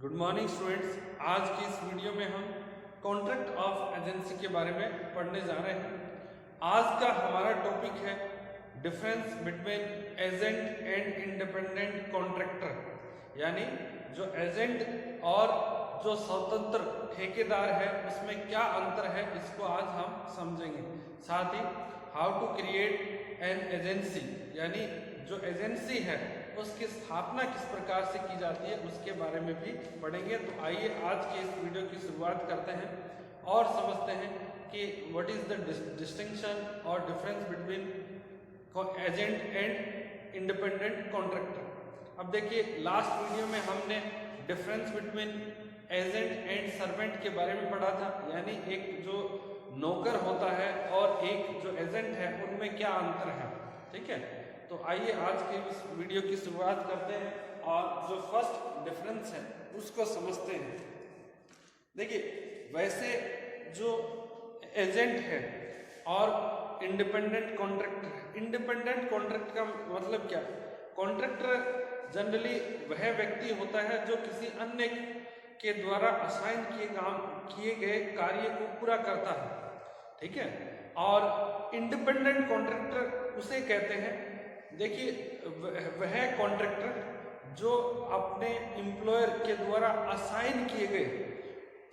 Good morning students. आज की इस वीडियो में हम कॉन्ट्रैक्ट ऑफ एजेंसी के बारे में पढ़ने जा रहे हैं। आज का हमारा टॉपिक है difference between agent and independent contractor, यानी जो एजेंट और जो स्वतंत्र ठेकेदार है उसमें क्या अंतर है, इसको आज हम समझेंगे। साथ ही how to create an agency, यानी जो एजेंसी है उसकी स्थापना किस प्रकार से की जाती है उसके बारे में भी पढ़ेंगे। तो आइए आज के इस वीडियो की शुरुआत करते हैं और समझते हैं कि व्हाट इज द डिस्टिंक्शन और difference between agent and independent contractor. अब देखिए, लास्ट वीडियो में हमने difference between agent and servant के बारे में पढ़ा था, यानी एक जो नौकर होता है और एक जो एजेंट है उनमें क्या अंतर है। ठीक है, तो आइए आज के इस वीडियो की शुरुआत करते हैं और जो फर्स्ट डिफरेंस है उसको समझते हैं। देखिए, वैसे जो एजेंट है और इंडिपेंडेंट कॉन्ट्रैक्टर, इंडिपेंडेंट कॉन्ट्रैक्ट का मतलब क्या? कॉन्ट्रैक्टर जनरली वह व्यक्ति होता है जो किसी अन्य के द्वारा असाइन किए गए कार्य को पूरा करता है। ठीक है, और इंडिपेंडेंट कॉन्ट्रैक्टर उसे कहते हैं, देखिए, वह कॉन्ट्रैक्टर जो अपने एम्प्लॉयर के द्वारा असाइन किए गए,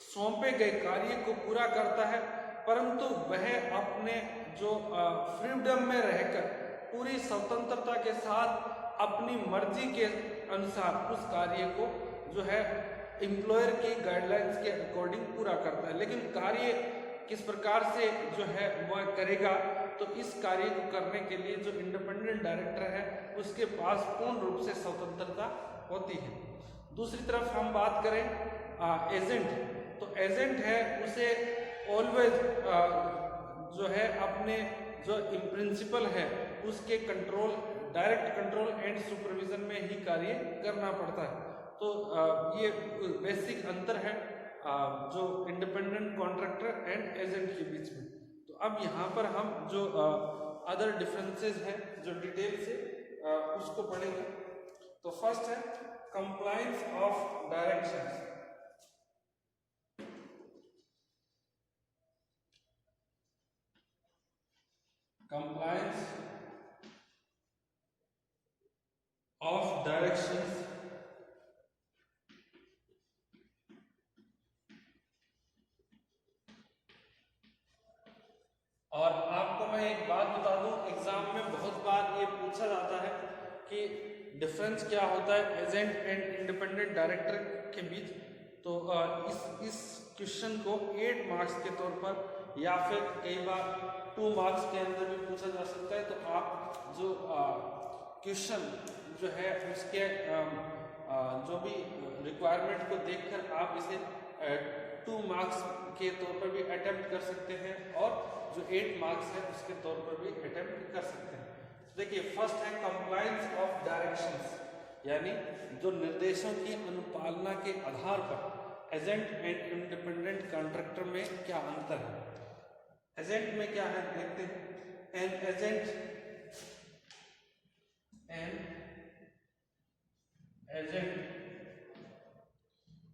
सौंपे गए कार्य को पूरा करता है, परंतु वह अपने जो फ्रीडम में रहकर पूरी स्वतंत्रता के साथ अपनी मर्जी के अनुसार उस कार्य को जो है एम्प्लॉयर की गाइडलाइंस के अकॉर्डिंग पूरा करता है। लेकिन कार्य किस प्रकार से जो है वह करेगा, तो इस कार्य को करने के लिए जो इंडिपेंडेंट डायरेक्टर है उसके पास पूर्ण रूप से स्वतंत्रता होती है। दूसरी तरफ हम बात करें एजेंट, तो एजेंट है उसे ऑलवेज जो है अपने जो प्रिंसिपल है उसके control, direct control and supervision में ही कार्य करना पड़ता है। तो ये बेसिक अंतर है जो इंडिपेंडेंट कॉन्ट्रैक्टर एंड एजेंट के बीच में। तो अब यहाँ पर हम जो अदर डिफरेंसेस हैं जो डिटेल से उसको पढ़ेंगे। तो फर्स्ट है compliance of directions. Compliance of directions और आपको मैं एक बात बता दूं, एग्जाम में बहुत बार ये पूछा जाता है कि डिफरेंस क्या होता है एजेंट एंड इंडिपेंडेंट डायरेक्टर के बीच। तो इस क्वेश्चन को 8 मार्क्स के तौर पर या फिर कई बार 2 मार्क्स के अंदर भी पूछा जा सकता है। तो आप जो क्वेश्चन जो है उसके जो भी रिक्वायरमेंट को देखकर आप इसे 2 मार्क्स के तौर पर भी अटेम्प्ट कर सकते हैं और जो 8 मार्क्स है उसके तौर पर भी अटेम्प्ट कर सकते हैं। तो देखिए, फर्स्ट है कंप्लायंस ऑफ डायरेक्शंस, यानी जो निर्देशों की अनुपालना के आधार पर एजेंट एंड इंडिपेंडेंट कॉन्ट्रैक्टर में क्या अंतर है। एजेंट में क्या है देखते हैं। An agent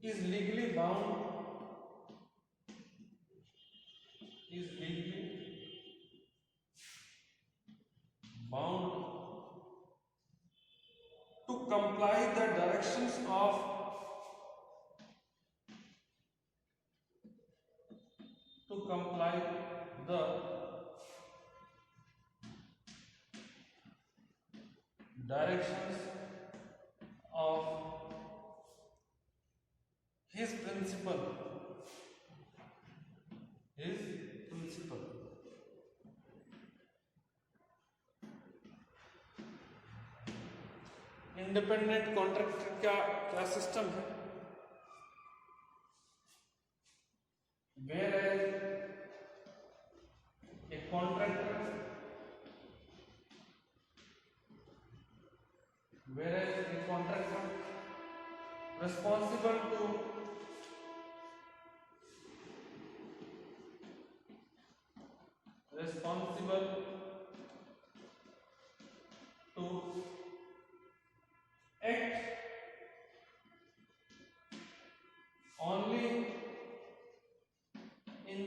is legally bound to comply the directions of his principal. Independent contractor का क्या सिस्टम है? Whereas a contractor responsible to act only in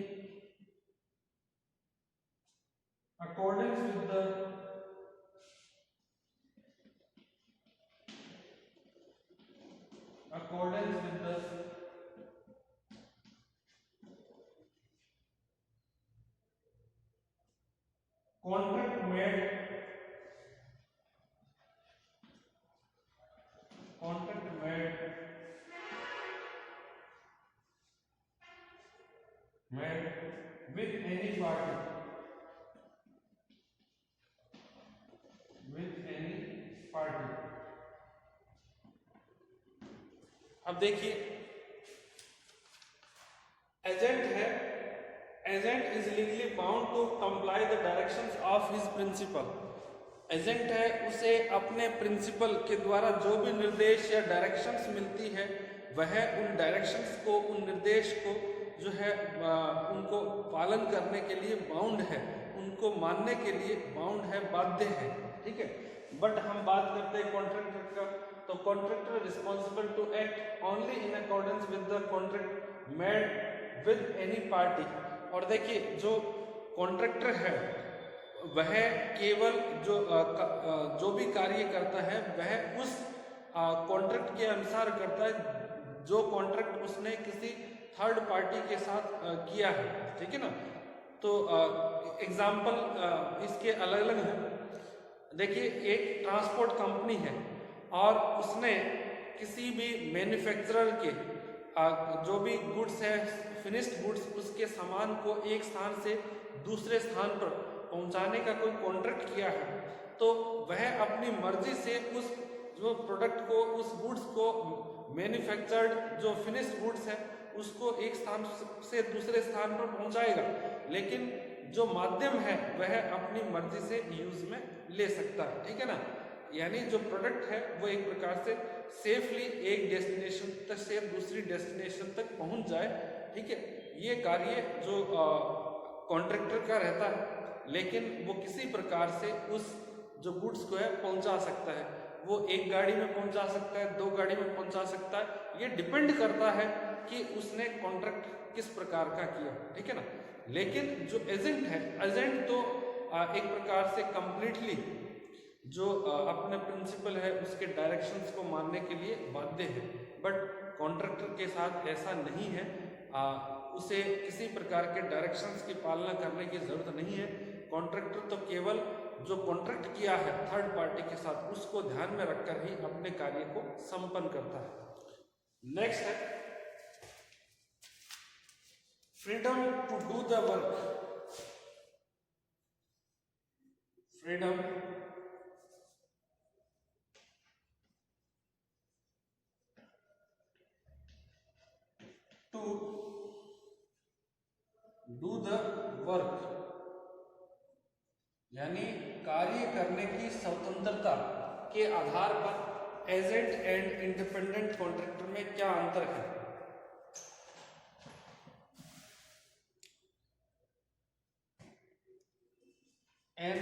accordance with the contract made with any party, अब देखिए agent है, agent is legally bound to comply the directions of his principal. Agent है, उसे अपने principal के द्वारा जो भी निर्देश या डायरेक्शंस मिलती है वह उन डायरेक्शंस को, उन निर्देश को जो है उनको पालन करने के लिए बाउंड है, उनको मानने के लिए बाउंड है, बाध्य है, ठीक है। बट हम बात करते हैं कॉन्ट्रैक्टर का, तो contractor responsible to act only in accordance with the contract made with any party. और देखिए जो कॉन्ट्रैक्टर है वह केवल जो भी कार्य करता है वह उस कॉन्ट्रैक्ट के अनुसार करता है जो कॉन्ट्रैक्ट उसने किसी थर्ड पार्टी के साथ किया है, ठीक है ना। तो एग्जाम्पल इसके अलग अलग हैं। देखिए एक ट्रांसपोर्ट कंपनी है और उसने किसी भी मैन्युफैक्चरर के जो भी गुड्स है, फिनिश्ड गुड्स, उसके सामान को एक स्थान से दूसरे स्थान पर पहुंचाने का कोई कॉन्ट्रैक्ट किया है, तो वह अपनी मर्जी से उस जो प्रोडक्ट को, उस गुड्स को, मैन्युफैक्चर्ड जो फिनिश्ड गुड्स है उसको एक स्थान से दूसरे स्थान पर पहुंचाएगा, लेकिन जो माध्यम है वह अपनी मर्जी से यूज में ले सकता है, ठीक है ना। यानी जो प्रोडक्ट है वो एक प्रकार से सेफली एक डेस्टिनेशन तक से दूसरी डेस्टिनेशन तक पहुंच जाए, ठीक है। ये कार्य जो कॉन्ट्रैक्टर का रहता है, लेकिन वो किसी प्रकार से उस जो गुड्स को है पहुंचा सकता है। वो एक गाड़ी में पहुंचा सकता है, 2 गाड़ी में पहुंचा सकता है, ये डिपेंड करता है कि उसने कॉन्ट्रैक्ट किस प्रकार का किया, ठीक है ना। लेकिन जो एजेंट है, एजेंट तो एक प्रकार से कंप्लीटली जो अपने प्रिंसिपल है उसके डायरेक्शंस को मानने के लिए बाध्य है। बट कॉन्ट्रैक्टर के साथ ऐसा नहीं है, उसे किसी प्रकार के डायरेक्शंस की पालना करने की जरूरत नहीं है। कॉन्ट्रैक्टर तो केवल जो कॉन्ट्रैक्ट किया है थर्ड पार्टी के साथ उसको ध्यान में रखकर ही अपने कार्य को संपन्न करता है। नेक्स्ट है freedom to do the work. Freedom to do the work, यानी कार्य करने की स्वतंत्रता के आधार पर एजेंट एंड इंडिपेंडेंट कॉन्ट्रैक्टर में क्या अंतर है। An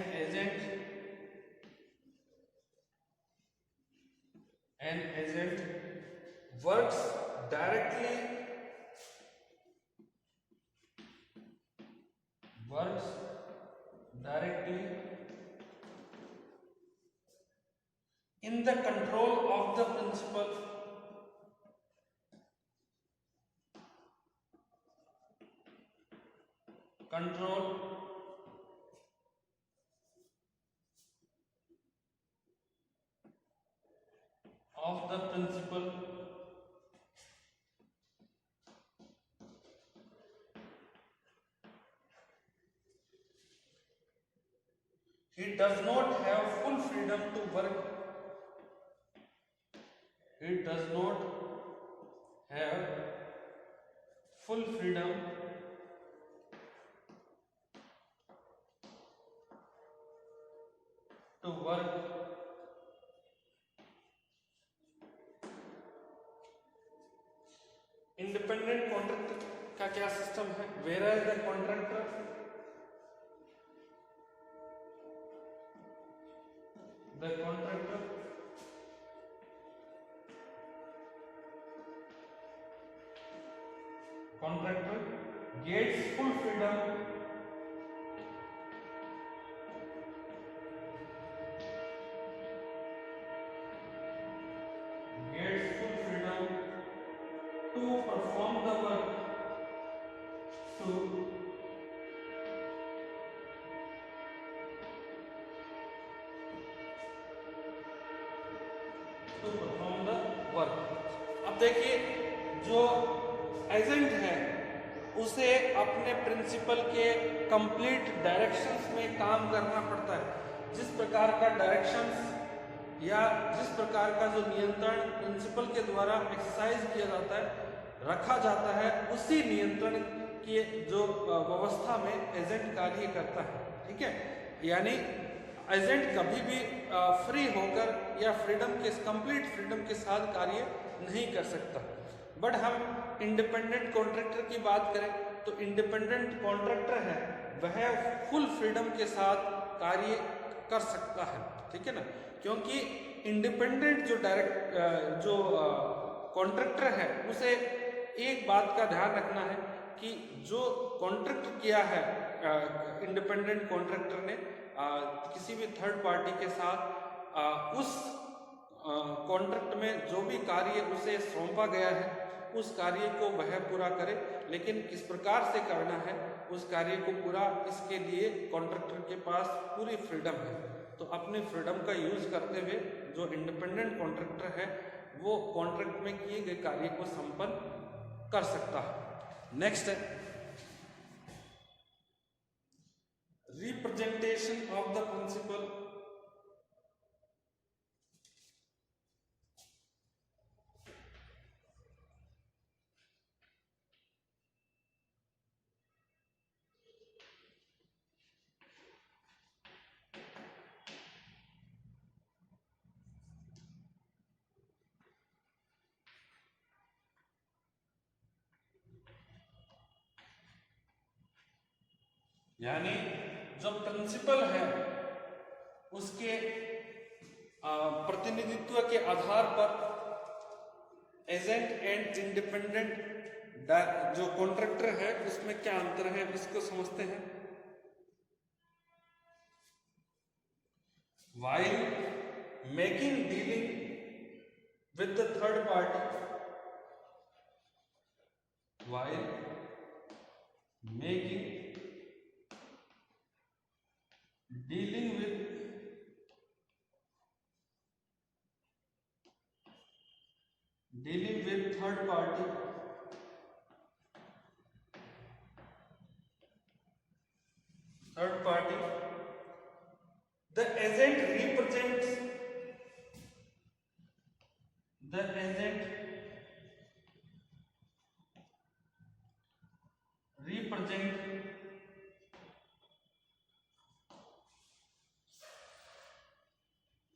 agent works directly in the control of the principal he does not have full freedom to work. He does not have full freedom to work independent contractor का क्या system है, whereas the contractor contractor gets full freedom to perform the work to perform the work। अब देखिए जो agent है उसे अपने principal के कंप्लीट डायरेक्शंस में काम करना पड़ता है। जिस प्रकार का डायरेक्शंस या जिस प्रकार का जो नियंत्रण प्रिंसिपल के द्वारा एक्सरसाइज किया जाता है, रखा जाता है, उसी नियंत्रण की जो व्यवस्था में एजेंट कार्य करता है। ठीक है, यानी एजेंट कभी भी फ्री होकर या कंप्लीट फ्रीडम के साथ कार्य नहीं कर सकता। बट हम इंडिपेंडेंट कॉन्ट्रैक्टर की बात करें तो इंडिपेंडेंट कॉन्ट्रैक्टर है वह फुल फ्रीडम के साथ कार्य कर सकता है। ठीक है ना, क्योंकि इंडिपेंडेंट जो कॉन्ट्रैक्टर है उसे एक बात का ध्यान रखना है कि जो कॉन्ट्रैक्ट किया है इंडिपेंडेंट कॉन्ट्रैक्टर ने किसी भी थर्ड पार्टी के साथ उस कॉन्ट्रैक्ट में जो भी कार्य उसे सौंपा गया है उस कार्य को वह पूरा करे, लेकिन किस प्रकार से करना है उस कार्य को पूरा, इसके लिए कॉन्ट्रैक्टर के पास पूरी फ्रीडम है। तो अपनी फ्रीडम का यूज करते हुए जो इंडिपेंडेंट कॉन्ट्रैक्टर है वो कॉन्ट्रैक्ट में किए गए कार्य को संपन्न कर सकता है। नेक्स्ट है रिप्रेजेंटेशन ऑफ द प्रिंसिपल। यानी जो प्रिंसिपल है उसके प्रतिनिधित्व के आधार पर एजेंट एंड इंडिपेंडेंट जो कॉन्ट्रैक्टर है उसमें क्या अंतर है इसको समझते हैं। while making dealing with the third party, while making dealing with third party, the agent represents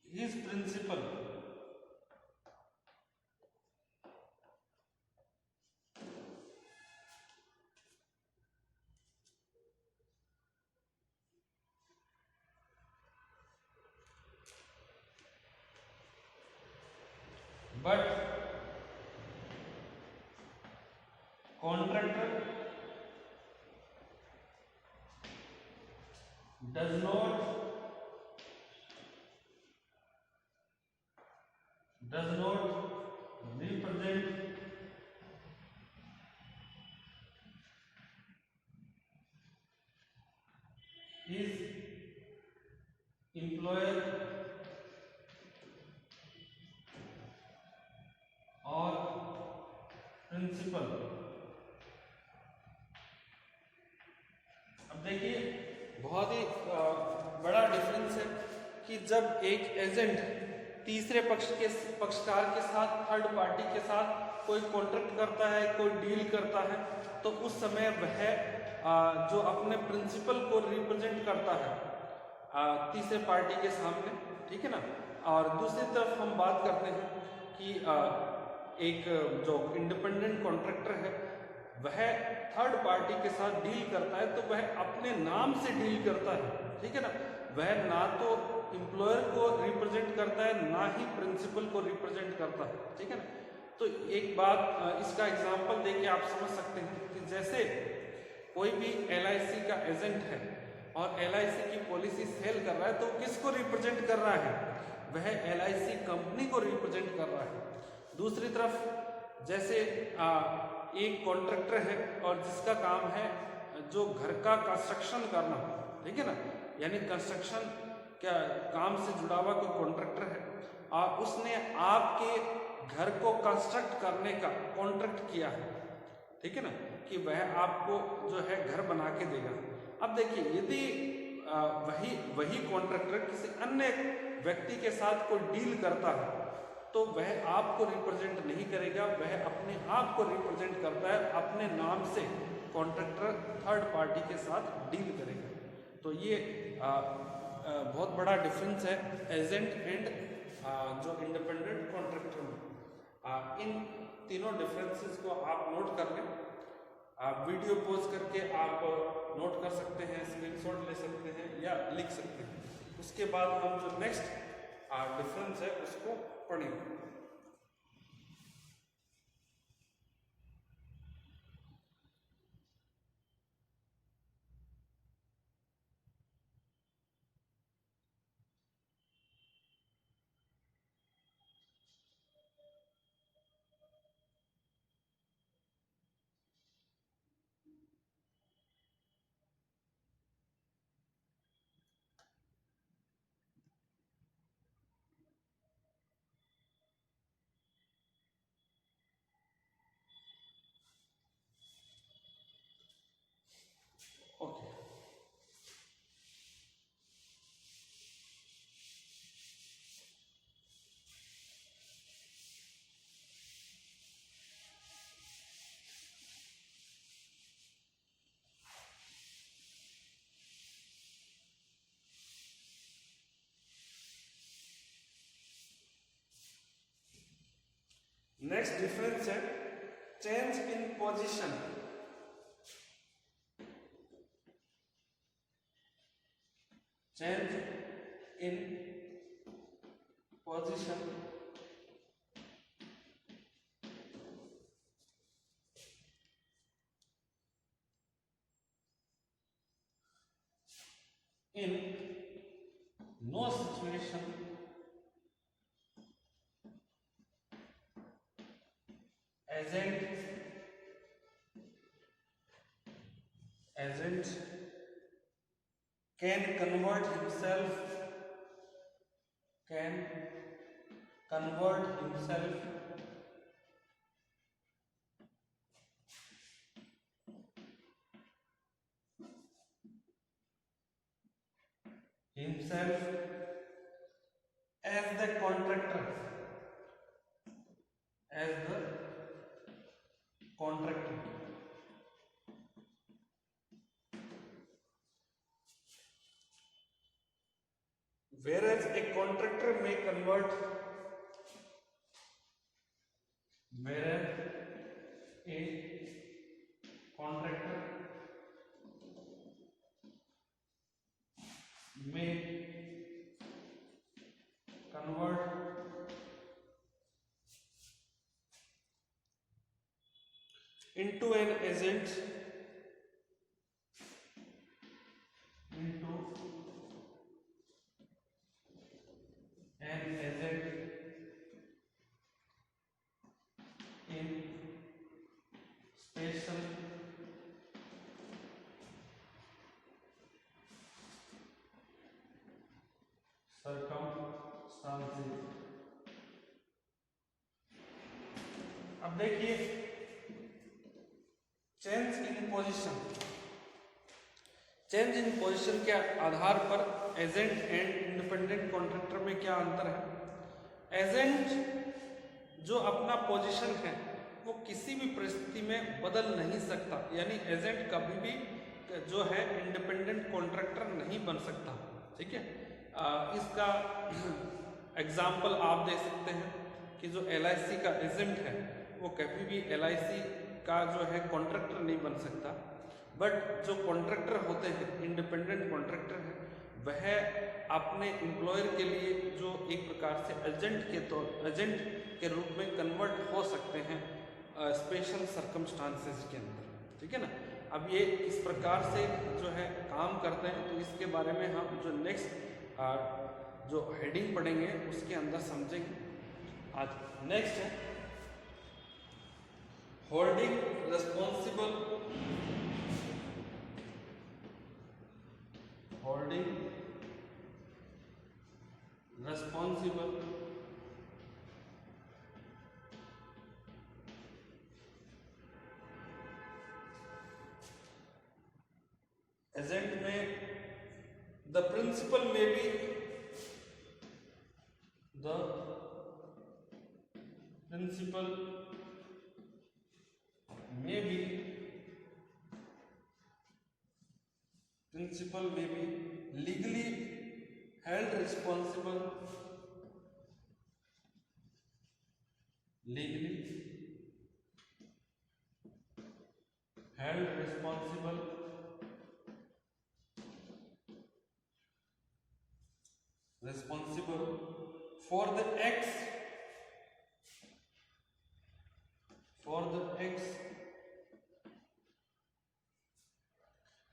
his principal, but contractor does not represent his employer or principal। अब देखिए बहुत ही बड़ा डिफरेंस है कि जब एक एजेंट तीसरे पक्षकार के साथ, थर्ड पार्टी के साथ कोई कॉन्ट्रैक्ट करता है, कोई डील करता है, तो उस समय वह जो अपने प्रिंसिपल को रिप्रेजेंट करता है तीसरे पार्टी के सामने। ठीक है ना, और दूसरी तरफ हम बात करते हैं कि एक जो इंडिपेंडेंट कॉन्ट्रैक्टर है वह थर्ड पार्टी के साथ डील करता है तो वह अपने नाम से डील करता है। ठीक है ना, वह ना तो एम्प्लॉयर को रिप्रेजेंट करता है ना ही प्रिंसिपल को रिप्रेजेंट करता है। ठीक है ना, तो एक बात इसका एग्जांपल देके आप समझ सकते हैं कि जैसे कोई भी LIC का एजेंट है और LIC की पॉलिसी सेल कर रहा है तो किसको रिप्रेजेंट कर रहा है? वह LIC कंपनी को रिप्रेजेंट कर रहा है। दूसरी तरफ जैसे एक कॉन्ट्रैक्टर है और जिसका काम है जो घर का कंस्ट्रक्शन करना, ठीक है ना, यानी कंस्ट्रक्शन क्या काम से जुड़ा हुआ कोई कॉन्ट्रैक्टर है और उसने आपके घर को कंस्ट्रक्ट करने का कॉन्ट्रैक्ट किया है, ठीक है ना, कि वह आपको जो है घर बना के देगा। अब देखिए यदि वही कॉन्ट्रैक्टर किसी अन्य व्यक्ति के साथ कोई डील करता है तो वह आपको रिप्रेजेंट नहीं करेगा, वह अपने आप को रिप्रेजेंट करता है, अपने नाम से कॉन्ट्रैक्टर थर्ड पार्टी के साथ डील करेगा। तो ये बहुत बड़ा डिफरेंस है एजेंट एंड जो इंडिपेंडेंट कॉन्ट्रैक्टर में। इन तीनों डिफरेंसेस को आप नोट कर लें। आप वीडियो पॉज करके आप नोट कर सकते हैं, स्क्रीनशॉट ले सकते हैं या लिख सकते हैं। उसके बाद हम जो नेक्स्ट डिफरेंस है उसको पढ़ेंगे। ओके, नेक्स्ट डिफरेंस है change in position. Change in position in no situation agent can convert himself as the contractor, whereas a contractor may convert into an agent in special circumstances। अब देखिए change in position के आधार पर agent and independent contractor में क्या अंतर है? Agent जो अपना पोजीशन है वो किसी भी परिस्थिति में बदल नहीं सकता, यानी एजेंट कभी भी जो है इंडिपेंडेंट कॉन्ट्रैक्टर नहीं बन सकता, ठीक है। इसका एग्जाम्पल आप दे सकते हैं कि जो LIC का एजेंट है वो कभी भी LIC का जो है कॉन्ट्रैक्टर नहीं बन सकता, बट जो कॉन्ट्रैक्टर होते हैं इंडिपेंडेंट कॉन्ट्रैक्टर है वह अपने एम्प्लॉयर के लिए जो एक प्रकार से एजेंट के रूप में कन्वर्ट हो सकते हैं स्पेशल सर्कमस्टांसेस के अंदर, ठीक है ना। अब ये किस प्रकार से जो है काम करते हैं, तो इसके बारे में हम जो नेक्स्ट जो हेडिंग पढ़ेंगे उसके अंदर समझेंगे। आज नेक्स्ट है holding responsible, holding responsible agent में द प्रिंसिपल में बी द प्रिंसिपल में be legally held responsible, legally held responsible for the acts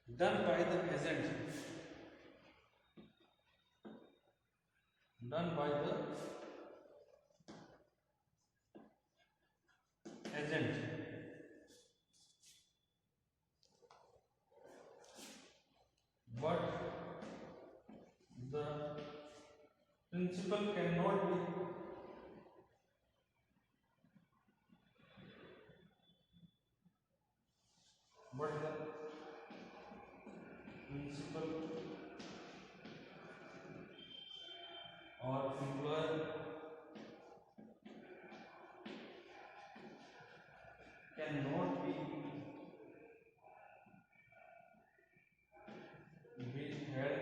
done by the agent, but the principal cannot be or employer cannot be held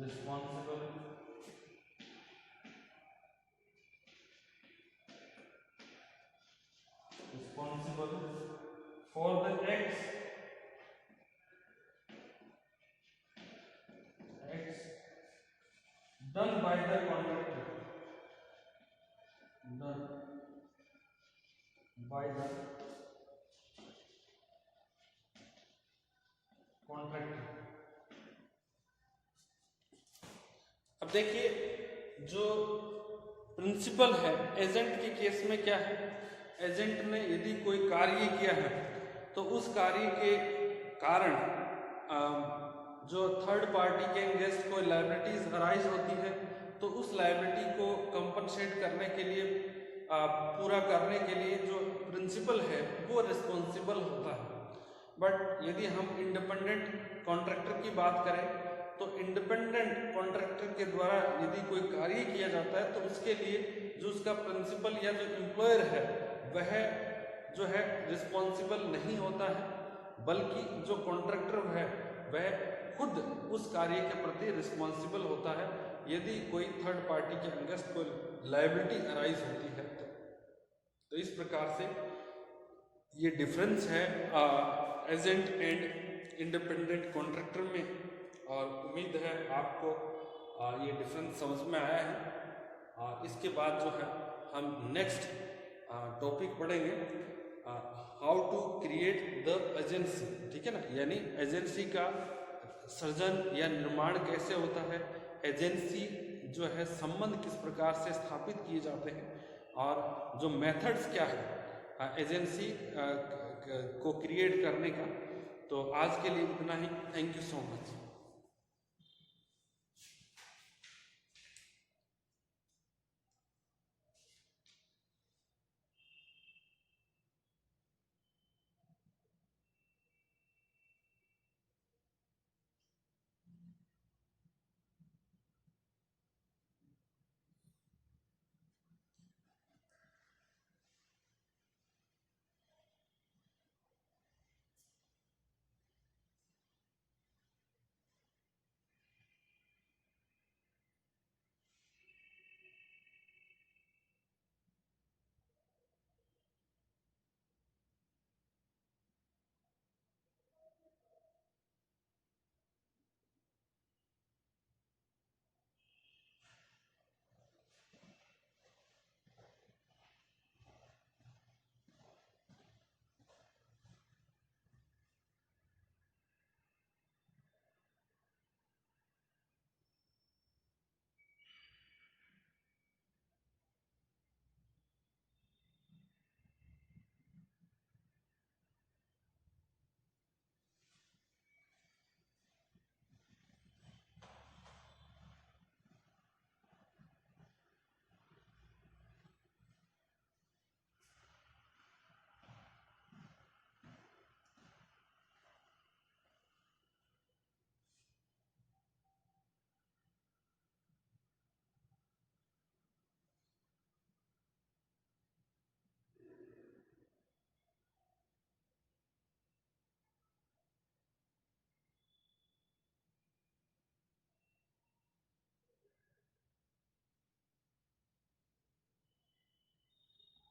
responsible for the acts done by the contractor, अब देखिए जो principal है agent के case में क्या है, agent ने यदि कोई कार्य किया है तो उस कार्य के कारण जो थर्ड पार्टी के अगेंस्ट कोई लायबिलिटीज अराइज होती है तो उस लायबिलिटी को कंपनसेट करने के लिए पूरा करने के लिए जो प्रिंसिपल है वो रिस्पॉन्सिबल होता है। बट यदि हम इंडिपेंडेंट कॉन्ट्रैक्टर की बात करें तो इंडिपेंडेंट कॉन्ट्रैक्टर के द्वारा यदि कोई कार्य किया जाता है तो उसके लिए जो उसका प्रिंसिपल या जो एम्प्लॉयर है वह जो है रिस्पॉन्सिबल नहीं होता है, बल्कि जो कॉन्ट्रैक्टर है वह खुद उस कार्य के प्रति रिस्पॉन्सिबल होता है यदि कोई थर्ड पार्टी के अगेंस्ट कोई लायबिलिटी अराइज होती है तो इस प्रकार से ये डिफरेंस है एजेंट एंड इंडिपेंडेंट कॉन्ट्रैक्टर में। और उम्मीद है आपको ये डिफरेंस समझ में आया है। इसके बाद जो है हम नेक्स्ट टॉपिक पढ़ेंगे how to create the agency, ठीक है ना, यानी एजेंसी का सृजन या निर्माण कैसे होता है, एजेंसी जो है संबंध किस प्रकार से स्थापित किए जाते हैं और जो मेथड्स क्या है एजेंसी को क्रिएट करने का। तो आज के लिए इतना ही। Thank you so much.